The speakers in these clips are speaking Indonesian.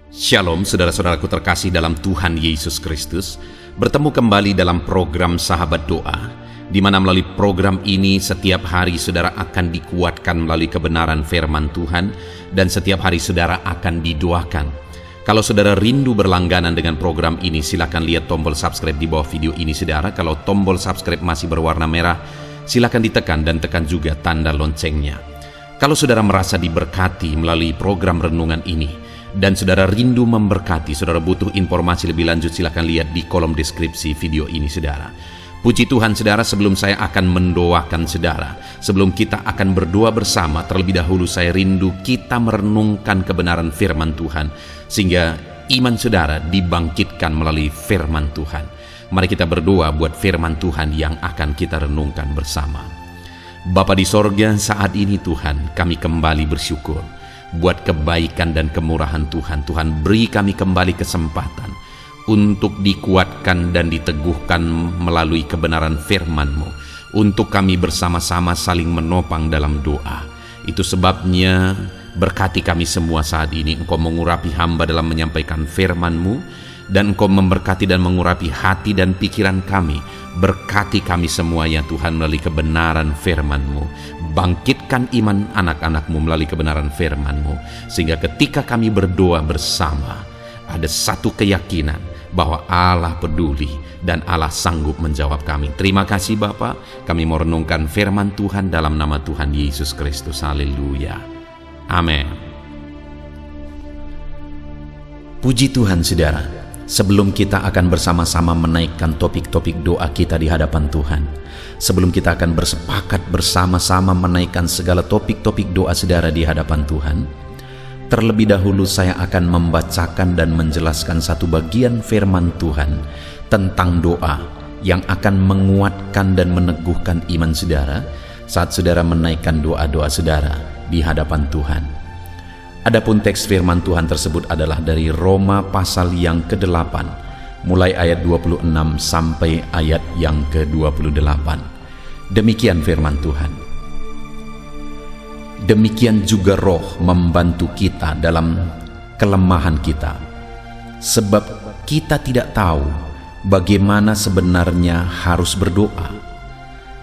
Shalom saudara-saudaraku terkasih dalam Tuhan Yesus Kristus. Bertemu kembali dalam program Sahabat Doa, di mana melalui program ini setiap hari saudara akan dikuatkan melalui kebenaran firman Tuhan, dan setiap hari saudara akan didoakan. Kalau saudara rindu berlangganan dengan program ini, silakan lihat tombol subscribe di bawah video ini saudara. Kalau tombol subscribe masih berwarna merah, silakan ditekan dan tekan juga tanda loncengnya. Kalau saudara merasa diberkati melalui program renungan ini, dan saudara rindu memberkati, saudara butuh informasi lebih lanjut, silakan lihat di kolom deskripsi video ini saudara. Puji Tuhan saudara, sebelum saya akan mendoakan saudara, sebelum kita akan berdoa bersama, terlebih dahulu saya rindu kita merenungkan kebenaran firman Tuhan, sehingga iman saudara dibangkitkan melalui firman Tuhan. Mari kita berdoa buat firman Tuhan yang akan kita renungkan bersama. Bapa di sorga, saat ini Tuhan, kami kembali bersyukur buat kebaikan dan kemurahan Tuhan. Tuhan, beri kami kembali kesempatan untuk dikuatkan dan diteguhkan melalui kebenaran firman-Mu, untuk kami bersama-sama saling menopang dalam doa. Itu sebabnya berkati kami semua saat ini. Engkau mengurapi hamba dalam menyampaikan firman-Mu, dan Engkau memberkati dan mengurapi hati dan pikiran kami. Berkati kami semua ya Tuhan melalui kebenaran firman-Mu. Bangkitkan iman anak-anak-Mu melalui kebenaran firman-Mu, sehingga ketika kami berdoa bersama, ada satu keyakinan bahwa Allah peduli dan Allah sanggup menjawab kami. Terima kasih Bapa, kami mau renungkan firman Tuhan dalam nama Tuhan Yesus Kristus. Haleluya. Amin. Puji Tuhan saudara, sebelum kita akan bersama-sama menaikkan topik-topik doa kita di hadapan Tuhan, sebelum kita akan bersepakat bersama-sama menaikkan segala topik-topik doa saudara di hadapan Tuhan, terlebih dahulu saya akan membacakan dan menjelaskan satu bagian firman Tuhan tentang doa yang akan menguatkan dan meneguhkan iman saudara saat saudara menaikkan doa-doa saudara di hadapan Tuhan. Adapun teks firman Tuhan tersebut adalah dari Roma pasal yang ke-8, mulai ayat 26 sampai ayat yang ke-28. Demikian firman Tuhan. Demikian juga Roh membantu kita dalam kelemahan kita, sebab kita tidak tahu bagaimana sebenarnya harus berdoa,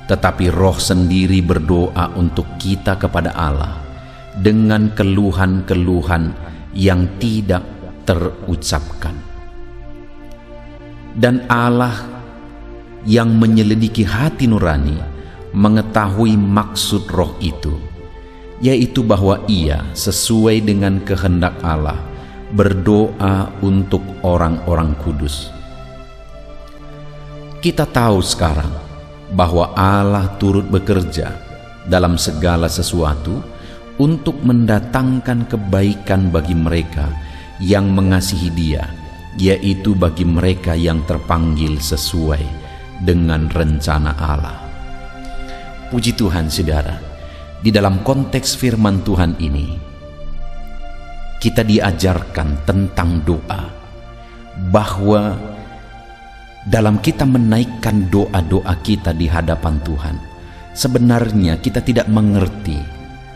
tetapi Roh sendiri berdoa untuk kita kepada Allah dengan keluhan-keluhan yang tidak terucapkan. Dan Allah yang menyelidiki hati nurani mengetahui maksud Roh itu, yaitu bahwa Ia sesuai dengan kehendak Allah berdoa untuk orang-orang kudus. Kita tahu sekarang bahwa Allah turut bekerja dalam segala sesuatu untuk mendatangkan kebaikan bagi mereka yang mengasihi Dia, yaitu bagi mereka yang terpanggil sesuai dengan rencana Allah. Puji Tuhan saudara, di dalam konteks firman Tuhan ini, kita diajarkan tentang doa, bahwa dalam kita menaikkan doa-doa kita di hadapan Tuhan, sebenarnya kita tidak mengerti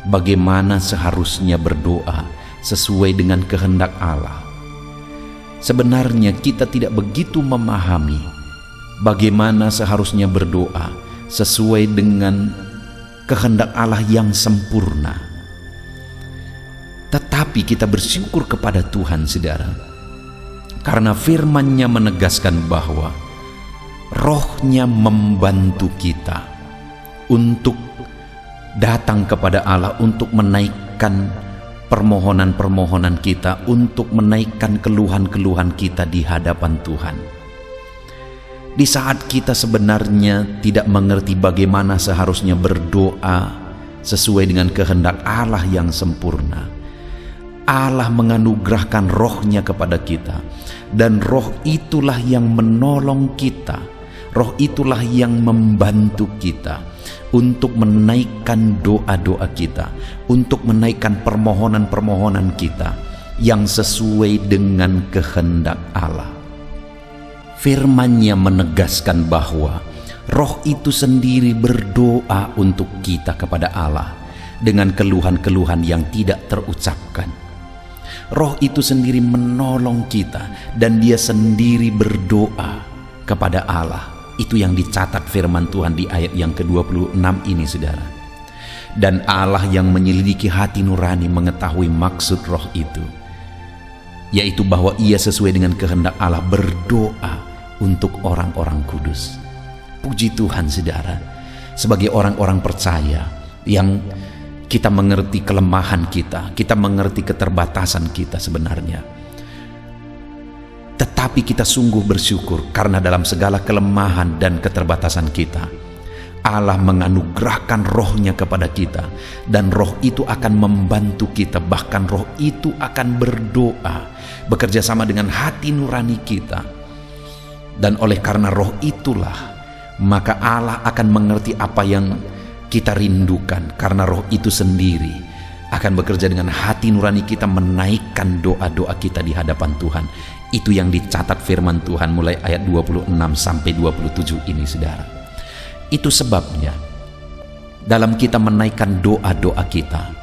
bagaimana seharusnya berdoa sesuai dengan kehendak Allah. Sebenarnya kita tidak begitu memahami bagaimana seharusnya berdoa sesuai dengan kehendak Allah yang sempurna. Tetapi kita bersyukur kepada Tuhan saudara, karena firman-Nya menegaskan bahwa Roh-Nya membantu kita untuk datang kepada Allah, untuk menaikkan permohonan-permohonan kita, untuk menaikkan keluhan-keluhan kita di hadapan Tuhan. Di saat kita sebenarnya tidak mengerti bagaimana seharusnya berdoa sesuai dengan kehendak Allah yang sempurna, Allah menganugerahkan Roh-Nya kepada kita, dan Roh itulah yang menolong kita, Roh itulah yang membantu kita untuk menaikkan doa-doa kita, untuk menaikkan permohonan-permohonan kita yang sesuai dengan kehendak Allah. Firman-Nya menegaskan bahwa Roh itu sendiri berdoa untuk kita kepada Allah dengan keluhan-keluhan yang tidak terucapkan. Roh itu sendiri menolong kita, dan Dia sendiri berdoa kepada Allah. Itu yang dicatat firman Tuhan di ayat yang ke-26 ini, saudara. Dan Allah yang menyelidiki hati nurani mengetahui maksud roh itu, yaitu bahwa Ia sesuai dengan kehendak Allah berdoa untuk orang-orang kudus. Puji Tuhan, saudara. Sebagai orang-orang percaya yang kita mengerti kelemahan kita mengerti keterbatasan kita sebenarnya, tetapi kita sungguh bersyukur karena dalam segala kelemahan dan keterbatasan kita, Allah menganugerahkan rohnya kepada kita, dan roh itu akan membantu kita. Bahkan roh itu akan berdoa, bekerja sama dengan hati nurani kita. Dan oleh karena roh itulah, maka Allah akan mengerti apa yang kita rindukan, karena roh itu sendiri akan bekerja dengan hati nurani kita, menaikkan doa-doa kita di hadapan Tuhan. Itu yang dicatat firman Tuhan mulai ayat 26 sampai 27 ini, saudara. Itu sebabnya dalam kita menaikkan doa-doa kita,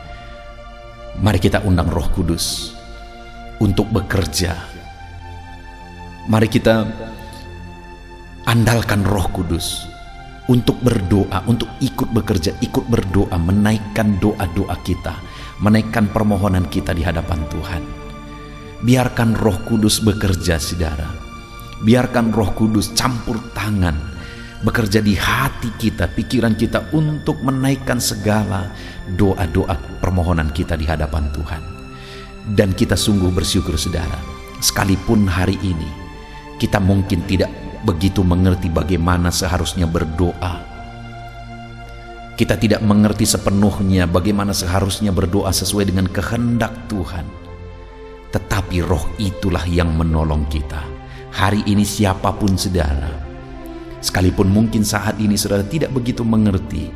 mari kita undang Roh Kudus untuk bekerja. Mari kita andalkan Roh Kudus untuk berdoa, untuk ikut bekerja, ikut berdoa, menaikkan doa-doa kita, menaikkan permohonan kita di hadapan Tuhan. Biarkan Roh Kudus bekerja, saudara. Biarkan Roh Kudus campur tangan, bekerja di hati kita, pikiran kita, untuk menaikkan segala doa-doa permohonan kita di hadapan Tuhan. Dan kita sungguh bersyukur, saudara, sekalipun hari ini kita mungkin tidak begitu mengerti bagaimana seharusnya berdoa. Kita tidak mengerti sepenuhnya bagaimana seharusnya berdoa sesuai dengan kehendak Tuhan. Tetapi roh itulah yang menolong kita. Hari ini siapapun, saudara, sekalipun mungkin saat ini saudara tidak begitu mengerti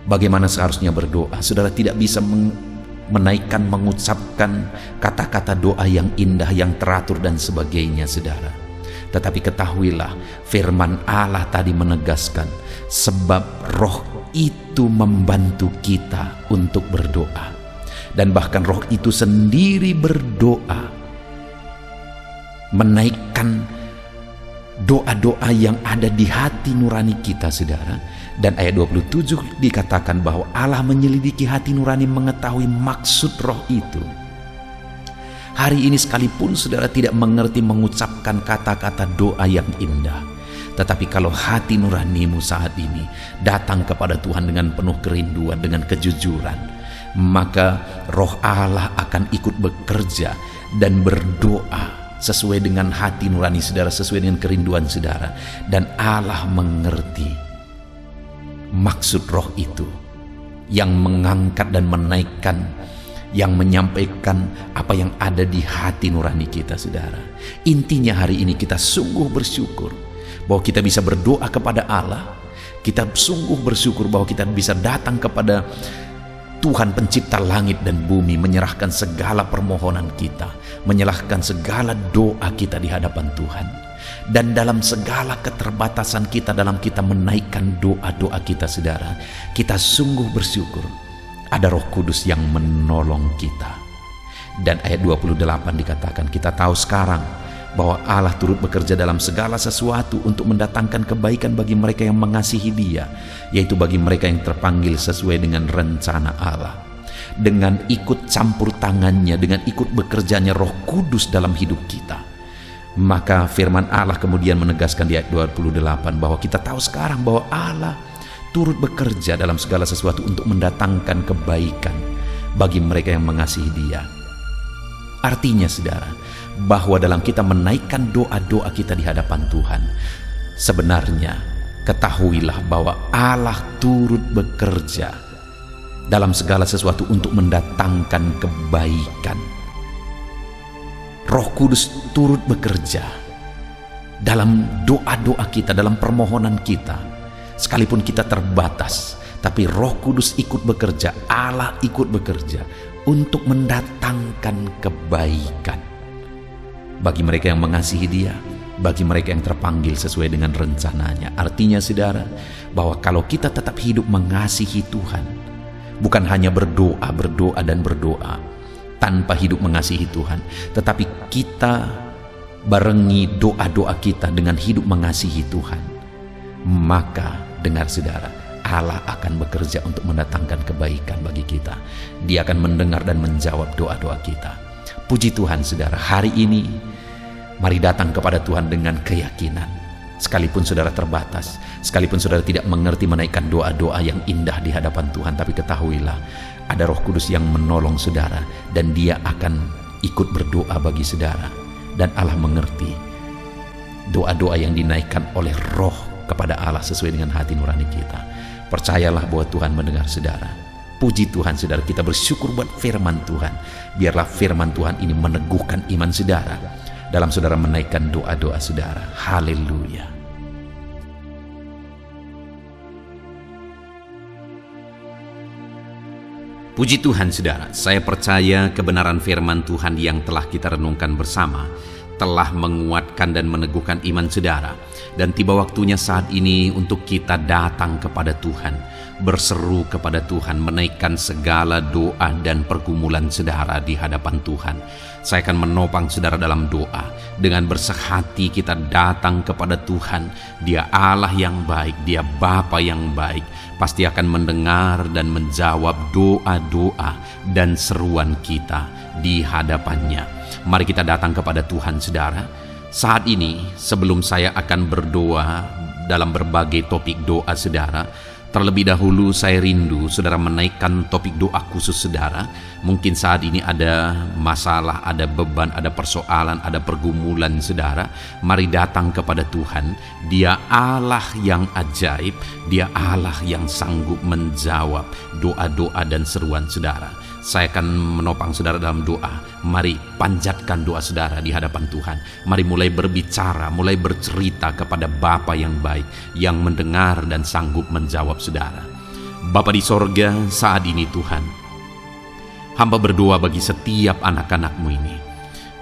bagaimana seharusnya berdoa, saudara tidak bisa menaikkan, mengucapkan kata-kata doa yang indah, yang teratur dan sebagainya, saudara. Tetapi ketahuilah, firman Allah tadi menegaskan, sebab roh itu membantu kita untuk berdoa. Dan bahkan roh itu sendiri berdoa, menaikkan doa-doa yang ada di hati nurani kita, saudara. Dan ayat 27 dikatakan bahwa Allah menyelidiki hati nurani mengetahui maksud roh itu. Hari ini sekalipun saudara tidak mengerti mengucapkan kata-kata doa yang indah, tetapi kalau hati nuranimu saat ini datang kepada Tuhan dengan penuh kerinduan, dengan kejujuran, maka roh Allah akan ikut bekerja dan berdoa sesuai dengan hati nurani saudara, sesuai dengan kerinduan saudara. Dan Allah mengerti maksud roh itu, yang mengangkat dan menaikkan, yang menyampaikan apa yang ada di hati nurani kita, saudara. Intinya hari ini kita sungguh bersyukur bahwa kita bisa berdoa kepada Allah. Kita sungguh bersyukur bahwa kita bisa datang kepada Tuhan pencipta langit dan bumi, menyerahkan segala permohonan kita, menyerahkan segala doa kita di hadapan Tuhan. Dan dalam segala keterbatasan kita, dalam kita menaikkan doa-doa kita, saudara, kita sungguh bersyukur ada Roh Kudus yang menolong kita. Dan ayat 28 dikatakan, kita tahu sekarang bahwa Allah turut bekerja dalam segala sesuatu untuk mendatangkan kebaikan bagi mereka yang mengasihi Dia, yaitu bagi mereka yang terpanggil sesuai dengan rencana Allah. Dengan ikut campur tangannya, dengan ikut bekerjanya Roh Kudus dalam hidup kita, maka firman Allah kemudian menegaskan di ayat 28 bahwa kita tahu sekarang bahwa Allah turut bekerja dalam segala sesuatu untuk mendatangkan kebaikan bagi mereka yang mengasihi Dia. Artinya, saudara, bahwa dalam kita menaikkan doa-doa kita di hadapan Tuhan, sebenarnya ketahuilah bahwa Allah turut bekerja dalam segala sesuatu untuk mendatangkan kebaikan. Roh Kudus turut bekerja dalam doa-doa kita, dalam permohonan kita. Sekalipun kita terbatas, tapi Roh Kudus ikut bekerja, Allah ikut bekerja untuk mendatangkan kebaikan bagi mereka yang mengasihi Dia, bagi mereka yang terpanggil sesuai dengan rencananya. Artinya, saudara, bahwa kalau kita tetap hidup mengasihi Tuhan, bukan hanya berdoa dan berdoa, tanpa hidup mengasihi Tuhan. Tetapi kita barengi doa-doa kita dengan hidup mengasihi Tuhan, maka dengar saudara, Allah akan bekerja untuk mendatangkan kebaikan bagi kita. Dia akan mendengar dan menjawab doa-doa kita. Puji Tuhan saudara, hari ini mari datang kepada Tuhan dengan keyakinan. Sekalipun saudara terbatas, sekalipun saudara tidak mengerti menaikkan doa-doa yang indah di hadapan Tuhan, tapi ketahuilah ada Roh Kudus yang menolong saudara, dan Dia akan ikut berdoa bagi saudara. Dan Allah mengerti doa-doa yang dinaikkan oleh Roh kepada Allah sesuai dengan hati nurani kita. Percayalah bahwa Tuhan mendengar saudara. Puji Tuhan saudara, kita bersyukur buat firman Tuhan. Biarlah firman Tuhan ini meneguhkan iman saudara dalam saudara menaikkan doa-doa saudara. Haleluya. Puji Tuhan saudara, saya percaya kebenaran firman Tuhan yang telah kita renungkan bersama telah menguatkan dan meneguhkan iman saudara. Dan tiba waktunya saat ini untuk kita datang kepada Tuhan, berseru kepada Tuhan, menaikkan segala doa dan pergumulan saudara di hadapan Tuhan. Saya akan menopang saudara dalam doa. Dengan bersehati kita datang kepada Tuhan. Dia Allah yang baik, Dia Bapa yang baik, pasti akan mendengar dan menjawab doa-doa dan seruan kita di hadapannya. Mari kita datang kepada Tuhan saudara. Saat ini sebelum saya akan berdoa dalam berbagai topik doa saudara, terlebih dahulu saya rindu saudara menaikkan topik doa khusus saudara. Mungkin saat ini ada masalah, ada beban, ada persoalan, ada pergumulan saudara. Mari datang kepada Tuhan. Dia Allah yang ajaib, Dia Allah yang sanggup menjawab doa-doa dan seruan saudara. Saya akan menopang saudara dalam doa. Mari panjatkan doa saudara di hadapan Tuhan. Mari mulai berbicara, mulai bercerita kepada Bapa yang baik, yang mendengar dan sanggup menjawab saudara. Bapa di sorga, saat ini Tuhan, hamba berdoa bagi setiap anak-anak-Mu ini.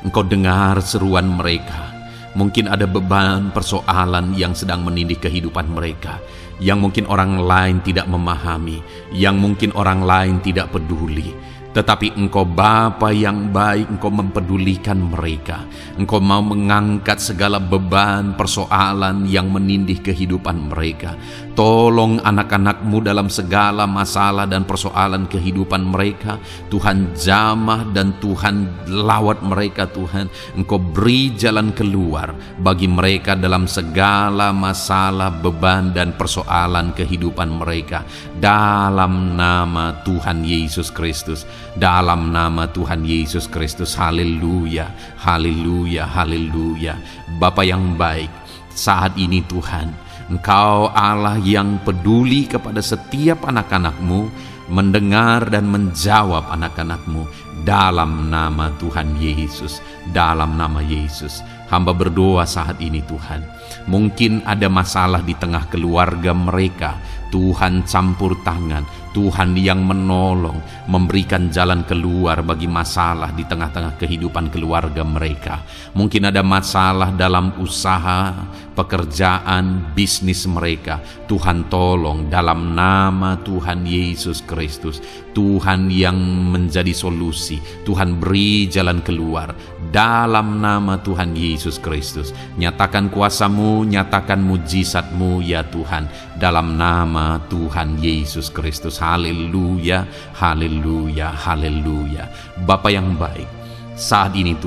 Engkau dengar seruan mereka. Mungkin ada beban, persoalan yang sedang menindih kehidupan mereka, yang mungkin orang lain tidak memahami, yang mungkin orang lain tidak peduli. Tetapi Engkau Bapa yang baik, Engkau mempedulikan mereka. Engkau mau mengangkat segala beban, persoalan yang menindih kehidupan mereka. Tolong anak-anak-Mu dalam segala masalah dan persoalan kehidupan mereka. Tuhan jamah dan Tuhan lawat mereka Tuhan. Engkau beri jalan keluar bagi mereka dalam segala masalah, beban dan persoalan kehidupan mereka. Dalam nama Tuhan Yesus Kristus. Dalam nama Tuhan Yesus Kristus. Haleluya, haleluya, haleluya. Bapa yang baik, saat ini Tuhan, Engkau Allah yang peduli kepada setiap anak-anak-Mu, mendengar dan menjawab anak-anak-Mu. Dalam nama Tuhan Yesus, dalam nama Yesus, hamba berdoa saat ini Tuhan. Mungkin ada masalah di tengah keluarga mereka. Tuhan campur tangan, Tuhan yang menolong, memberikan jalan keluar bagi masalah di tengah-tengah kehidupan keluarga mereka. Mungkin ada masalah dalam usaha, pekerjaan, bisnis mereka. Tuhan tolong dalam nama Tuhan Yesus Kristus. Tuhan yang menjadi solusi, Tuhan beri jalan keluar dalam nama Tuhan Yesus Kristus. Nyatakan kuasa-Mu, nyatakan mujizat-Mu ya Tuhan, dalam nama Tuhan Yesus Kristus. Haleluya, haleluya, haleluya. Bapa yang baik, saat ini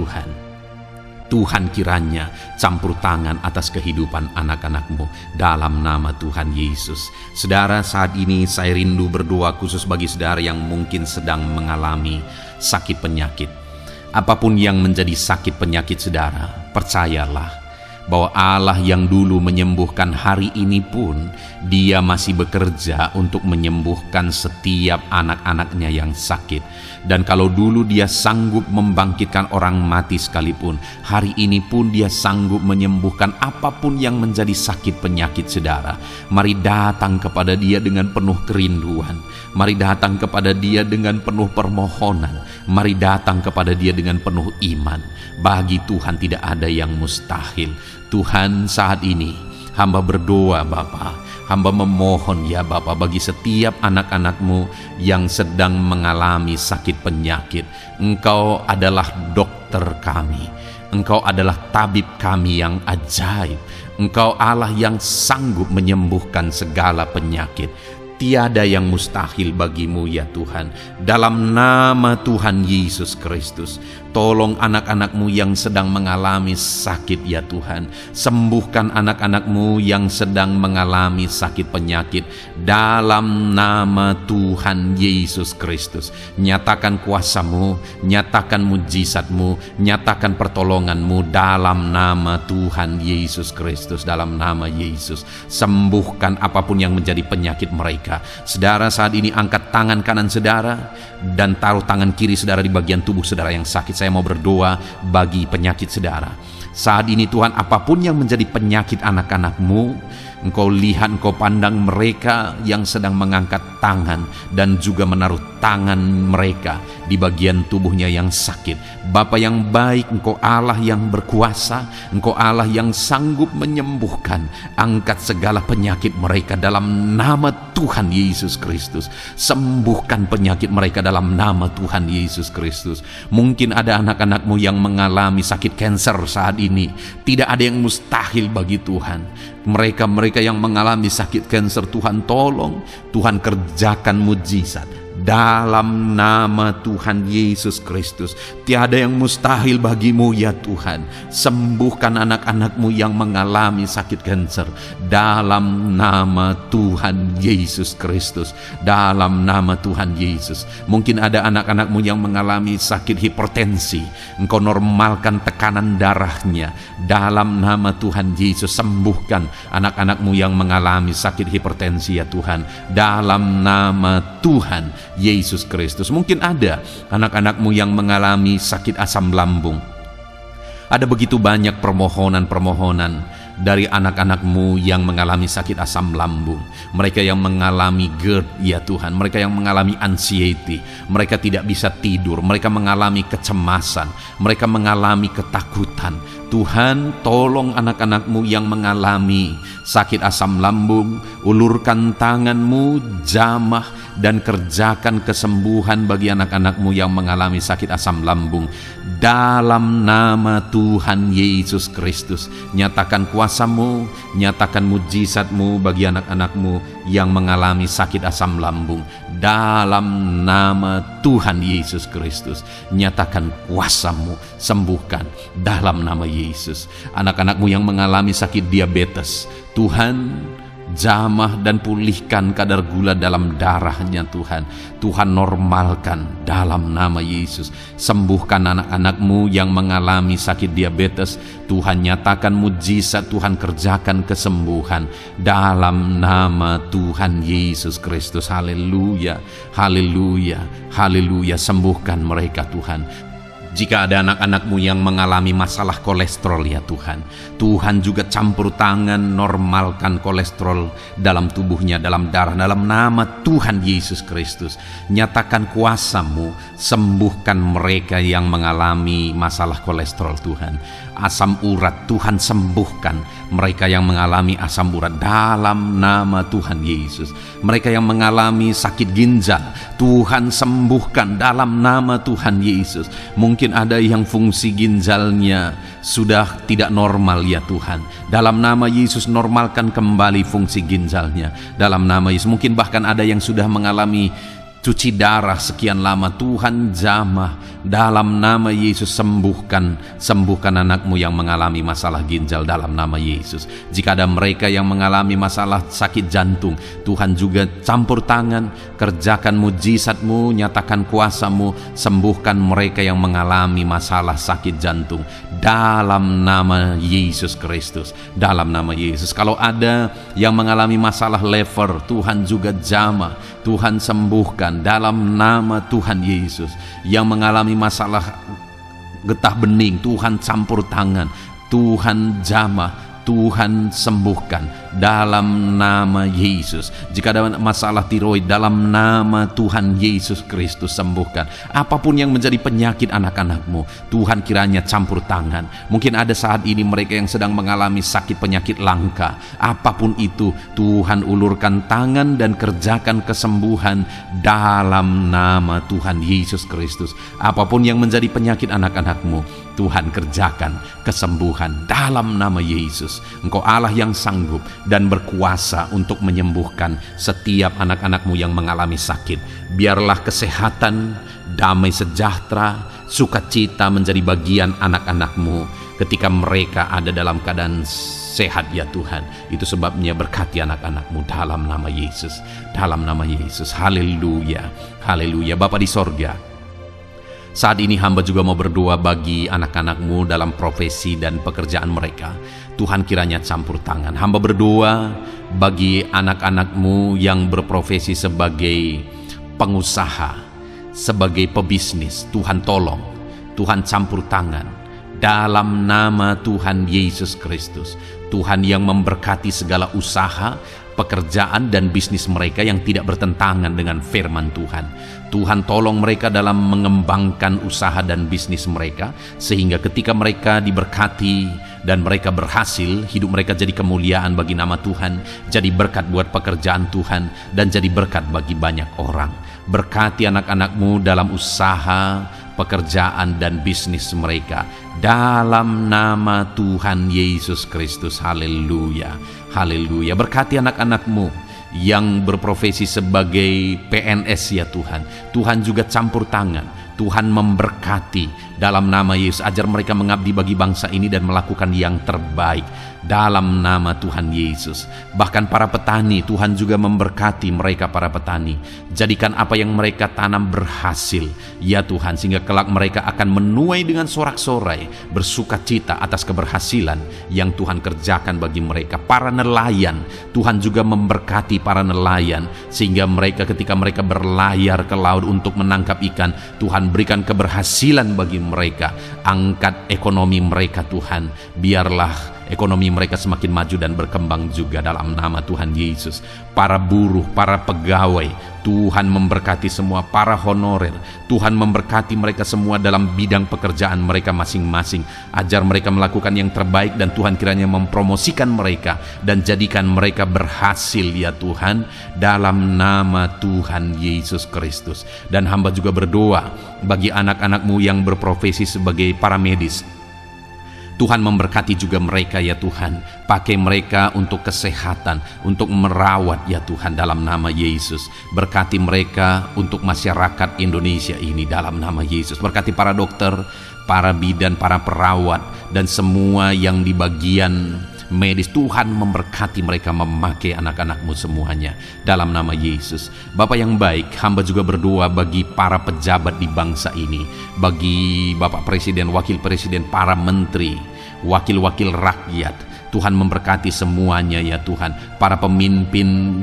Tuhan kiranya campur tangan atas kehidupan anak-anak-Mu dalam nama Tuhan Yesus. Saudara, saat ini saya rindu berdoa khusus bagi saudara yang mungkin sedang mengalami sakit penyakit. Apapun yang menjadi sakit penyakit saudara, percayalah bahwa Allah yang dulu menyembuhkan hari ini pun Dia masih bekerja untuk menyembuhkan setiap anak-anaknya yang sakit. Dan kalau dulu Dia sanggup membangkitkan orang mati sekalipun, hari ini pun Dia sanggup menyembuhkan apapun yang menjadi sakit penyakit saudara. Mari datang kepada Dia dengan penuh kerinduan. Mari datang kepada Dia dengan penuh permohonan. Mari datang kepada Dia dengan penuh iman. Bagi Tuhan tidak ada yang mustahil. Tuhan saat ini Hamba berdoa Bapa, hamba memohon ya Bapa bagi setiap anak-anak-Mu yang sedang mengalami sakit penyakit. Engkau adalah dokter kami, Engkau adalah tabib kami yang ajaib. Engkau Allah yang sanggup menyembuhkan segala penyakit. Tiada yang mustahil bagimu ya Tuhan. Dalam nama Tuhan Yesus Kristus, tolong anak-anak-Mu yang sedang mengalami sakit ya Tuhan. Sembuhkan anak-anak-Mu yang sedang mengalami sakit penyakit. Dalam nama Tuhan Yesus Kristus, nyatakan kuasa-Mu, nyatakan mujizat-Mu, nyatakan pertolongan-Mu dalam nama Tuhan Yesus Kristus. Dalam nama Yesus, sembuhkan apapun yang menjadi penyakit mereka. Saudara, saat ini angkat tangan kanan saudara dan taruh tangan kiri saudara di bagian tubuh saudara yang sakit. Saya mau berdoa bagi penyakit saudara. Saat ini Tuhan, apapun yang menjadi penyakit anak-anak-Mu, Engkau lihat, Engkau pandang mereka yang sedang mengangkat tangan dan juga menaruh tangan mereka di bagian tubuhnya yang sakit. Bapa yang baik, Engkau Allah yang berkuasa, Engkau Allah yang sanggup menyembuhkan. Angkat segala penyakit mereka dalam nama Tuhan Yesus Kristus. Sembuhkan penyakit mereka dalam nama Tuhan Yesus Kristus. Mungkin ada anak-anak-Mu yang mengalami sakit kanker saat ini. Tidak ada yang mustahil bagi Tuhan. Mereka yang mengalami sakit kanker, Tuhan tolong, Tuhan kerjakan mujizat dalam nama Tuhan Yesus Kristus. Tiada yang mustahil bagimu ya Tuhan. Sembuhkan anak-anak-Mu yang mengalami sakit kanker dalam nama Tuhan Yesus Kristus. Dalam nama Tuhan Yesus. Mungkin ada anak-anak-Mu yang mengalami sakit hipertensi. Engkau normalkan tekanan darahnya dalam nama Tuhan Yesus. Sembuhkan anak-anak-Mu yang mengalami sakit hipertensi ya Tuhan, dalam nama Tuhan Yesus Kristus. Mungkin ada anak-anak-Mu yang mengalami sakit asam lambung. Ada begitu banyak permohonan-permohonan dari anak-anak-Mu yang mengalami sakit asam lambung. Mereka yang mengalami GERD ya Tuhan. Mereka yang mengalami anxiety. Mereka tidak bisa tidur. Mereka mengalami kecemasan. Mereka mengalami ketakutan. Tuhan, tolong anak-anak-Mu yang mengalami sakit asam lambung. Ulurkan tangan-Mu, jamah dan kerjakan kesembuhan bagi anak-anak-Mu yang mengalami sakit asam lambung. Dalam nama Tuhan Yesus Kristus, nyatakan kuasa-Mu, nyatakan mujizat-Mu bagi anak-anak-Mu yang mengalami sakit asam lambung. Dalam nama Tuhan Yesus Kristus, nyatakan kuasa-Mu, sembuhkan dalam nama Yesus. Anak-anak-Mu yang mengalami sakit diabetes, Tuhan, jamah dan pulihkan kadar gula dalam darahnya Tuhan. Tuhan normalkan dalam nama Yesus. Sembuhkan anak-anak-Mu yang mengalami sakit diabetes. Tuhan nyatakan mujizat, Tuhan kerjakan kesembuhan dalam nama Tuhan Yesus Kristus. Haleluya, haleluya, haleluya. Sembuhkan mereka Tuhan. Jika ada anak-anak-Mu yang mengalami masalah kolesterol ya Tuhan, Tuhan juga campur tangan, normalkan kolesterol dalam tubuhnya, dalam darah, dalam nama Tuhan Yesus Kristus. Nyatakan kuasa-Mu, sembuhkan mereka yang mengalami masalah kolesterol Tuhan. Asam urat, Tuhan sembuhkan mereka yang mengalami asam urat dalam nama Tuhan Yesus. Mereka yang mengalami sakit ginjal, Tuhan sembuhkan dalam nama Tuhan Yesus. Mungkin ada yang fungsi ginjalnya sudah tidak normal ya Tuhan. Dalam nama Yesus, normalkan kembali fungsi ginjalnya dalam nama Yesus. Mungkin bahkan ada yang sudah mengalami cuci darah sekian lama, Tuhan jamah dalam nama Yesus. Sembuhkan anak-Mu yang mengalami masalah ginjal dalam nama Yesus. Jika ada mereka yang mengalami masalah sakit jantung, Tuhan juga campur tangan, kerjakan mujizat-Mu, nyatakan kuasa-Mu, sembuhkan mereka yang mengalami masalah sakit jantung dalam nama Yesus Kristus. Dalam nama Yesus. Kalau ada yang mengalami masalah liver, Tuhan juga jamah, Tuhan sembuhkan dalam nama Tuhan Yesus. Yang mengalami masalah getah bening, Tuhan campur tangan, Tuhan jamah, Tuhan sembuhkan dalam nama Yesus. Jika ada masalah tiroid, dalam nama Tuhan Yesus Kristus sembuhkan. Apapun yang menjadi penyakit anak-anakmu, Tuhan kiranya campur tangan. Mungkin ada saat ini mereka yang sedang mengalami sakit penyakit langka. Apapun itu, Tuhan ulurkan tangan dan kerjakan kesembuhan dalam nama Tuhan Yesus Kristus. Apapun yang menjadi penyakit anak-anakmu, Tuhan kerjakan kesembuhan dalam nama Yesus. Engkau Allah yang sanggup dan berkuasa untuk menyembuhkan setiap anak-anakmu yang mengalami sakit. Biarlah kesehatan, damai sejahtera, sukacita menjadi bagian anak-anakmu ketika mereka ada dalam keadaan sehat ya Tuhan. Itu sebabnya berkati anak-anakmu dalam nama Yesus. Dalam nama Yesus. Haleluya. Haleluya. Bapa di sorga, saat ini hamba juga mau berdoa bagi anak-anakmu dalam profesi dan pekerjaan mereka. Tuhan kiranya campur tangan. Hamba berdoa bagi anak-anakmu yang berprofesi sebagai pengusaha, sebagai pebisnis. Tuhan tolong, Tuhan campur tangan dalam nama Tuhan Yesus Kristus. Tuhan yang memberkati segala usaha, pekerjaan dan bisnis mereka yang tidak bertentangan dengan firman Tuhan. Tuhan tolong mereka dalam mengembangkan usaha dan bisnis mereka, sehingga ketika mereka diberkati dan mereka berhasil, hidup mereka jadi kemuliaan bagi nama Tuhan, jadi berkat buat pekerjaan Tuhan, dan jadi berkat bagi banyak orang. Berkati anak-anakmu dalam usaha, pekerjaan dan bisnis mereka dalam nama Tuhan Yesus Kristus. Haleluya. Haleluya. Berkati anak-anakmu yang berprofesi sebagai PNS ya Tuhan. Tuhan juga campur tangan. Tuhan memberkati dalam nama Yesus. Ajar mereka mengabdi bagi bangsa ini dan melakukan yang terbaik dalam nama Tuhan Yesus. Bahkan para petani, Tuhan juga memberkati mereka para petani. Jadikan apa yang mereka tanam berhasil ya Tuhan, sehingga kelak mereka akan menuai dengan sorak-sorai, bersukacita atas keberhasilan yang Tuhan kerjakan bagi mereka. Para nelayan, Tuhan juga memberkati para nelayan, sehingga mereka ketika mereka berlayar ke laut untuk menangkap ikan, Tuhan berikan keberhasilan bagi mereka. Angkat ekonomi mereka Tuhan, biarlah ekonomi mereka semakin maju dan berkembang juga dalam nama Tuhan Yesus. Para buruh, para pegawai, Tuhan memberkati semua. Para honorer, Tuhan memberkati mereka semua dalam bidang pekerjaan mereka masing-masing. Ajar mereka melakukan yang terbaik dan Tuhan kiranya mempromosikan mereka dan jadikan mereka berhasil ya Tuhan, dalam nama Tuhan Yesus Kristus. Dan hamba juga berdoa bagi anak-anakmu yang berprofesi sebagai para medis. Tuhan memberkati juga mereka ya Tuhan. Pakai mereka untuk kesehatan, untuk merawat ya Tuhan dalam nama Yesus. Berkati mereka untuk masyarakat Indonesia ini dalam nama Yesus. Berkati para dokter, para bidan, para perawat, dan semua yang di bagian medis. Tuhan memberkati mereka, memakai anak-anakmu semuanya dalam nama Yesus. Bapa yang baik, hamba juga berdoa bagi para pejabat di bangsa ini, bagi Bapak Presiden, Wakil Presiden, para menteri, wakil-wakil rakyat. Tuhan memberkati semuanya ya Tuhan. Para pemimpin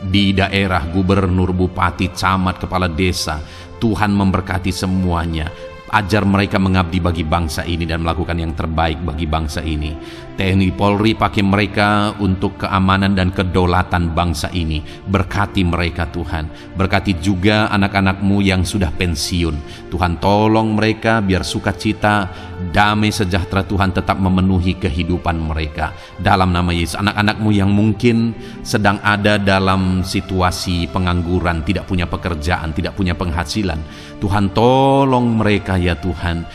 di daerah, gubernur, bupati, camat, kepala desa, Tuhan memberkati semuanya. Ajar mereka mengabdi bagi bangsa ini dan melakukan yang terbaik bagi bangsa ini. TNI Polri, pakai mereka untuk keamanan dan kedaulatan bangsa ini. Berkati mereka Tuhan. Berkati juga anak-anakmu yang sudah pensiun. Tuhan tolong mereka biar sukacita, damai sejahtera Tuhan tetap memenuhi kehidupan mereka dalam nama Yesus. Anak-anakmu yang mungkin sedang ada dalam situasi pengangguran, tidak punya pekerjaan, tidak punya penghasilan, Tuhan tolong mereka ya Tuhan.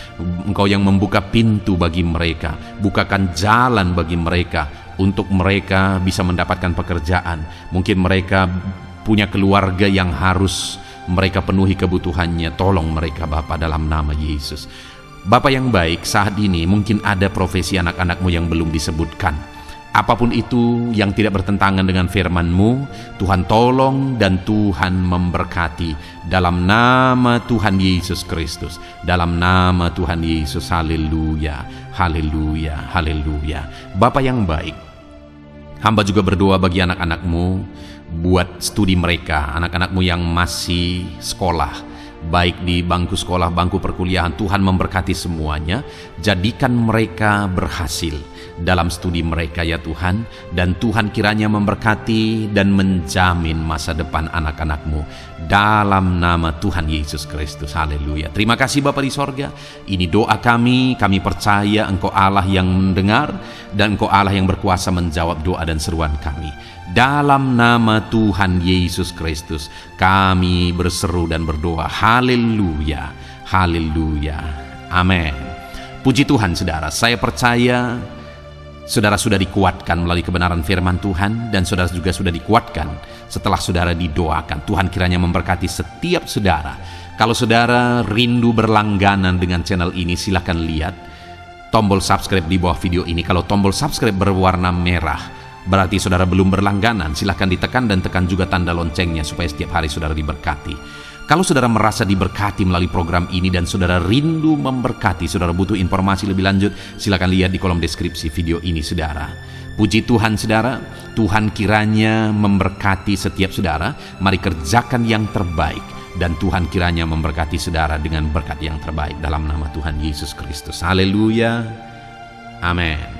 Engkau yang membuka pintu bagi mereka, bukakan jalan bagi mereka untuk mereka bisa mendapatkan pekerjaan. Mungkin mereka punya keluarga yang harus mereka penuhi kebutuhannya. Tolong mereka Bapa dalam nama Yesus. Bapa yang baik, saat ini mungkin ada profesi anak-anakmu yang belum disebutkan. Apapun itu yang tidak bertentangan dengan firman-Mu, Tuhan tolong dan Tuhan memberkati dalam nama Tuhan Yesus Kristus. Dalam nama Tuhan Yesus. Haleluya, haleluya, haleluya. Bapa yang baik, hamba juga berdoa bagi anak-anakmu buat studi mereka, anak-anakmu yang masih sekolah, baik di bangku sekolah, bangku perkuliahan. Tuhan memberkati semuanya, jadikan mereka berhasil dalam studi mereka ya Tuhan, dan Tuhan kiranya memberkati dan menjamin masa depan anak-anak-Mu dalam nama Tuhan Yesus Kristus. Haleluya. Terima kasih Bapa di sorga. Ini doa kami percaya Engkau Allah yang mendengar dan Engkau Allah yang berkuasa menjawab doa dan seruan kami. Dalam nama Tuhan Yesus Kristus kami berseru dan berdoa. Haleluya, haleluya, amin. Puji Tuhan saudara, saya percaya saudara sudah dikuatkan melalui kebenaran firman Tuhan, dan saudara juga sudah dikuatkan setelah saudara didoakan. Tuhan kiranya memberkati setiap saudara. Kalau saudara rindu berlangganan dengan channel ini, silakan lihat tombol subscribe di bawah video ini. Kalau tombol subscribe berwarna merah, berarti saudara belum berlangganan. Silakan ditekan dan tekan juga tanda loncengnya supaya setiap hari saudara diberkati. Kalau saudara merasa diberkati melalui program ini dan saudara rindu memberkati, saudara butuh informasi lebih lanjut, silakan lihat di kolom deskripsi video ini saudara. Puji Tuhan saudara, Tuhan kiranya memberkati setiap saudara. Mari kerjakan yang terbaik, dan Tuhan kiranya memberkati saudara dengan berkat yang terbaik dalam nama Tuhan Yesus Kristus. Haleluya, amin.